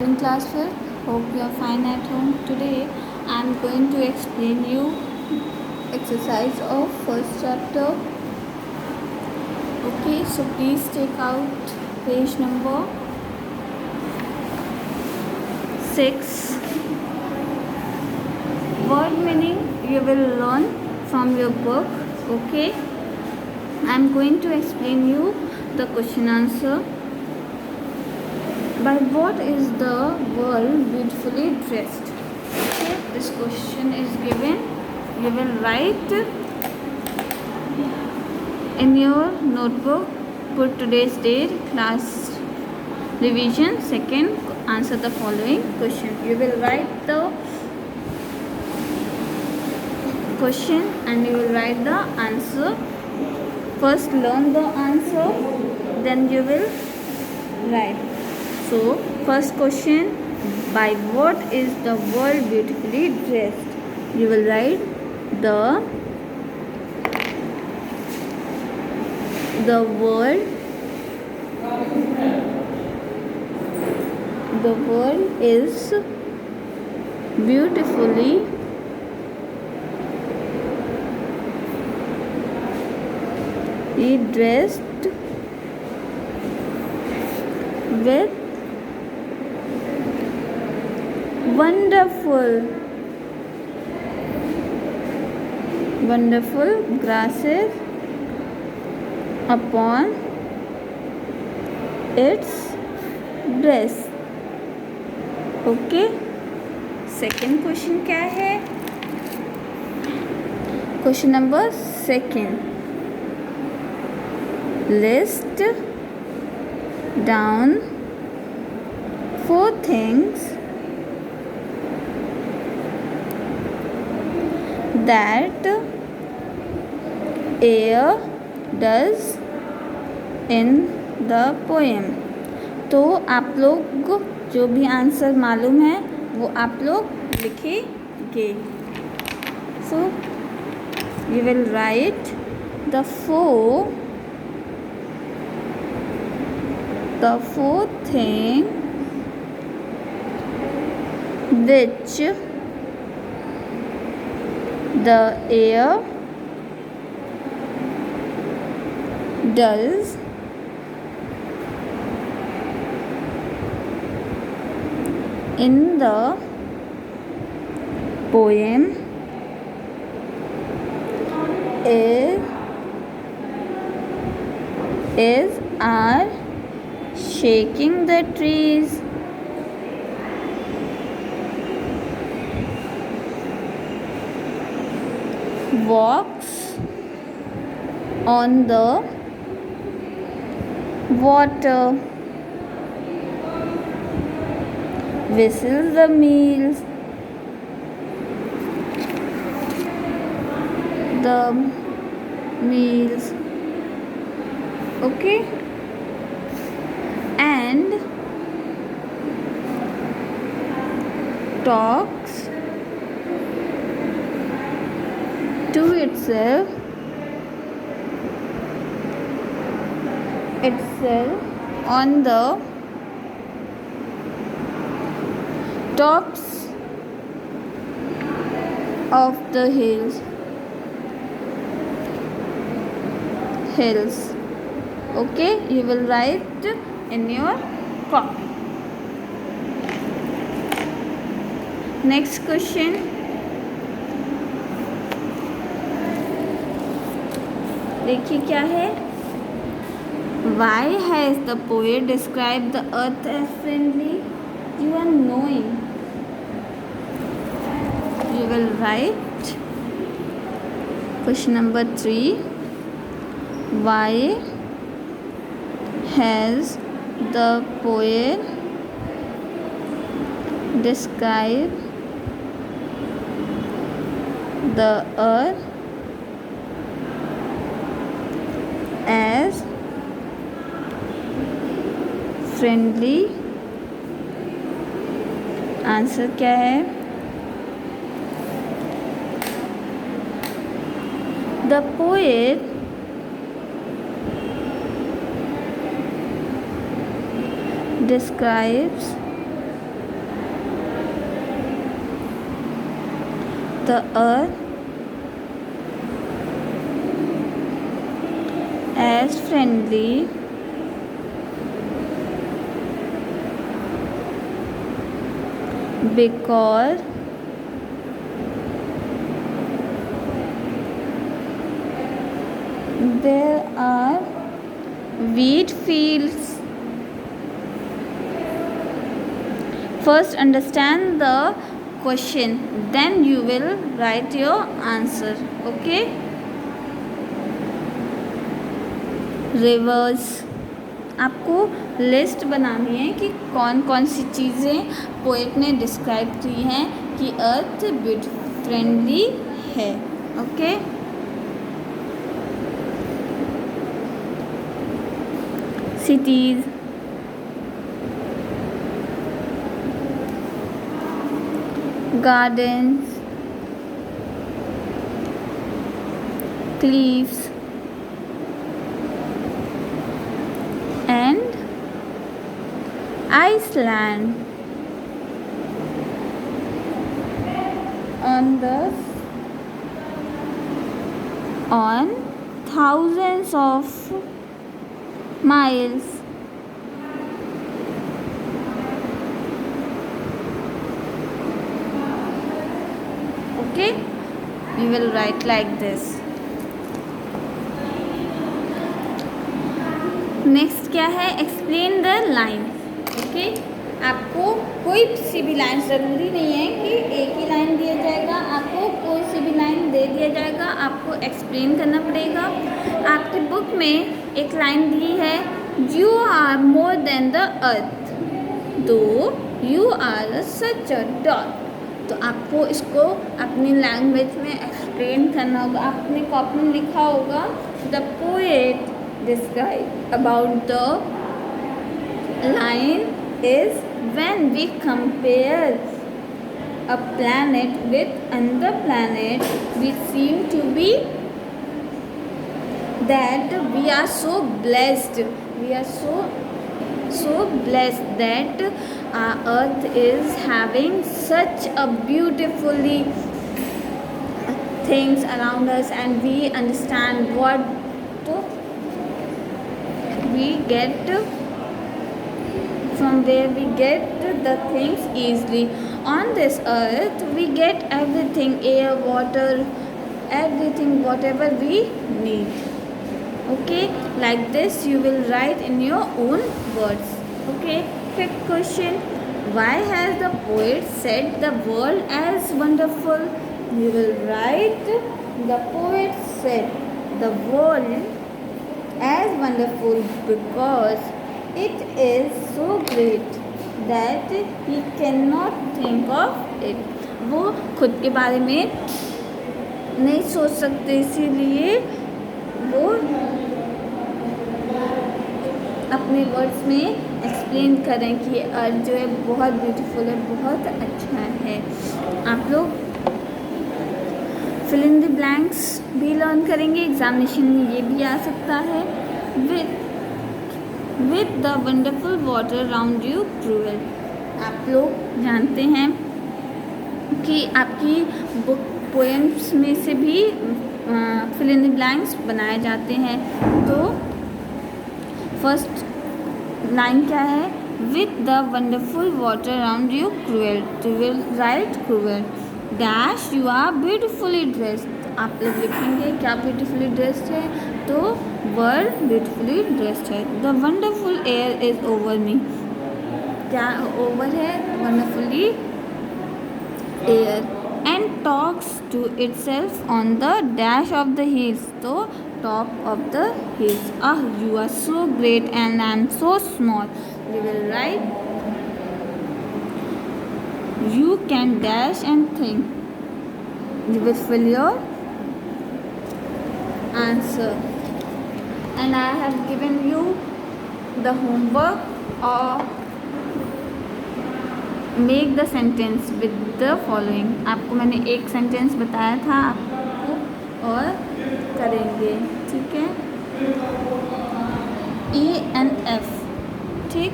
In class 5, hope you are fine at home. Today I am going to explain you exercise of first chapter. Okay, so please take out page number 6. Word meaning you will learn from your book. Okay, I am going to explain you the question answer. By what is the world beautifully dressed? Okay, this question is given. You will write in your notebook, put today's date, class revision. Second, answer the following question. You will write the question and you will write the answer. First learn the answer, then you will write. So, first question, by what is the world beautifully dressed? You will write the world is beautifully dressed with wonderful grasses upon its breast. Okay, second question क्या है? Question number 2. List down 4 things that air does in the poem. तो आप लोग जो भी answer मालूम है वो आप लोग लिखेंगे. So you will write the four thing which the air does in the poem is are shaking the trees, walks on the water, whistles the meals, okay, and talks to itself on the tops of the hills. Okay, you will write in your copy. Next question. देखिए क्या है. Why has the poet described the earth as friendly? You are knowing. You will write question number 3. Why has the poet described the earth as friendly? Answer क्या है? The poet describes The earth as friendly because there are wheat fields. First understand the question, then you will write your answer. Okay. Rivers, आपको list बनानी है कि कौन कौन सी चीज़ें poet ने डिस्क्राइब की हैं कि अर्थ ब्यूटी फ्रेंडली है. Okay. Cities, gardens, cliffs, and Iceland. On thousands of miles. Okay, we will write like this. Next क्या है, एक्सप्लेन द लाइन. ओके, आपको कोई सी भी लाइन, ज़रूरी नहीं है कि एक ही लाइन दिया जाएगा, आपको कोई सी भी लाइन दे दिया जाएगा, आपको एक्सप्लेन करना पड़ेगा. आपकी बुक में एक लाइन दी है, you are more than the earth though you are such a dot. तो आपको इसको अपनी लैंग्वेज में एक्सप्लेन करना होगा. आपने कॉपी में लिखा होगा, the poet describe about the line is when we compare a planet with another planet, we seem to be that we are so blessed. We are so blessed that our earth is having such a beautifully things around us, and we understand what we get from there. We get the things easily. On this earth we get everything, air, water, everything, whatever we need. Okay, like this you will write in your own words. Okay, fifth question, why has the poet said the world as wonderful? You will write, the poet said the world as wonderful because it is so great that he cannot think of it. वो खुद के बारे में नहीं सोच सकते, इसीलिए वो अपने वर्ड्स में एक्सप्लेन करें कि अर्थ जो है बहुत ब्यूटीफुल है, बहुत अच्छा है. आप लोग फिल इन द ब्लैंक्स भी लर्न करेंगे, एग्जामिनेशन में ये भी आ सकता है. With the wonderful water round you cruel. आप लोग जानते हैं कि आपकी बुक पोएम्स में से भी फिल इन द ब्लैंक्स बनाए जाते हैं. तो फर्स्ट लाइन क्या है, with the wonderful water round you cruel. To will write cruel dash you are beautifully dressed. आप लोग लिखेंगे क्या ब्यूटिफुली ड्रेस्ड है, तो वर्ड ब्यूटिफुली ड्रेस्ड है. The wonderful air is over me. क्या ओवर है, wonderfully air. And talks to itself on the dash of the hills. तो top of the hills. You are so great and I am so small. You will right, you can dash and think. You will fill your answer. And I have given you the homework or make the sentence with the following. आपको मैंने एक sentence बताया था, आपको और करेंगे. ठीक है, E and F. ठीक,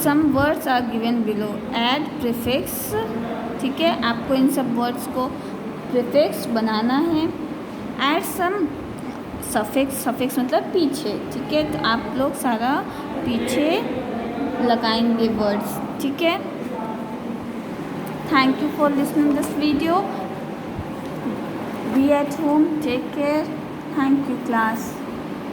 some words are given below, add prefix, ठीक है, आपको इन सब वर्ड्स को प्रीफिक्स बनाना है। ऐड सम सफिक्स, सफिक्स मतलब पीछे, ठीक है, तो आप लोग सारा पीछे लगाएंगे वर्ड्स, ठीक है। Thank you for listening this video, be at home, take care, thank you class.